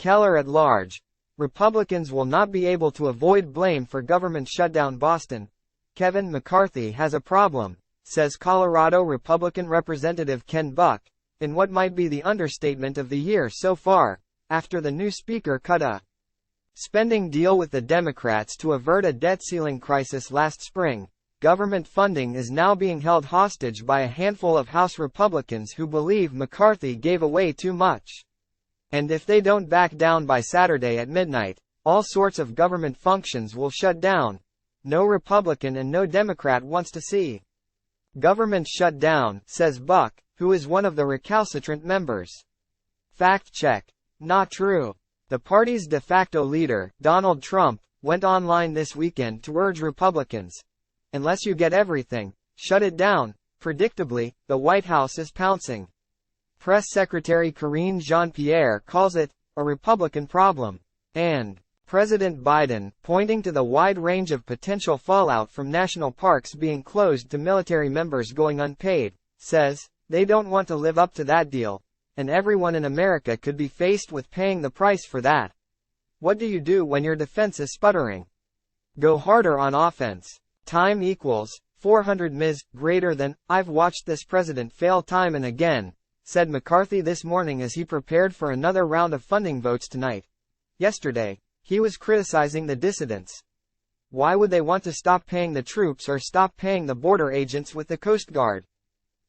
Keller at Large Republicans will not be able to avoid blame for government shutdown. Boston. Kevin McCarthy has a problem, says Colorado Republican Representative Ken Buck, in what might be the understatement of the year so far, after the new speaker cut a spending deal with the Democrats to avert a debt ceiling crisis last spring. Government funding is now being held hostage by a handful of House Republicans who believe McCarthy gave away too much. And if they don't back down by Saturday at midnight, all sorts of government functions will shut down. No Republican and no Democrat wants to see government shut down, says Buck, who is one of the recalcitrant members. Fact check. Not true. The party's de facto leader, Donald Trump, went online this weekend to urge Republicans, unless you get everything, shut it down. Predictably, the White House is pouncing. Press Secretary Karine Jean-Pierre calls it a Republican problem. And President Biden, pointing to the wide range of potential fallout from national parks being closed to military members going unpaid, says, they don't want to live up to that deal, and everyone in America could be faced with paying the price for that. What do you do when your defense is sputtering? Go harder on offense. Time equals 400 ms. greater than, I've watched this president fail time and again, said McCarthy this morning as he prepared for another round of funding votes tonight. Yesterday, he was criticizing the dissidents. Why would they want to stop paying the troops or stop paying the border agents with the Coast Guard?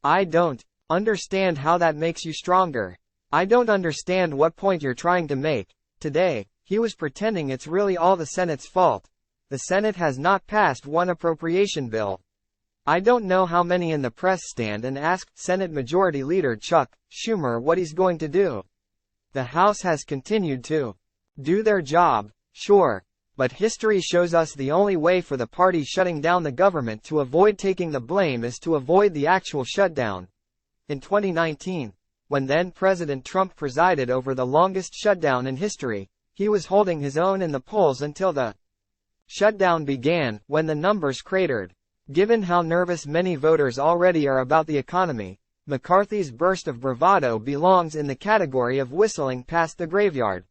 I don't understand how that makes you stronger. I don't understand what point you're trying to make. Today, he was pretending it's really all the Senate's fault. The Senate has not passed one appropriation bill. I don't know how many in the press stand and ask Senate Majority Leader Chuck Schumer what he's going to do. The House has continued to do their job, sure, but history shows us the only way for the party shutting down the government to avoid taking the blame is to avoid the actual shutdown. In 2019, when then President Trump presided over the longest shutdown in history, he was holding his own in the polls until the shutdown began, when the numbers cratered. Given how nervous many voters already are about the economy, McCarthy's burst of bravado belongs in the category of whistling past the graveyard.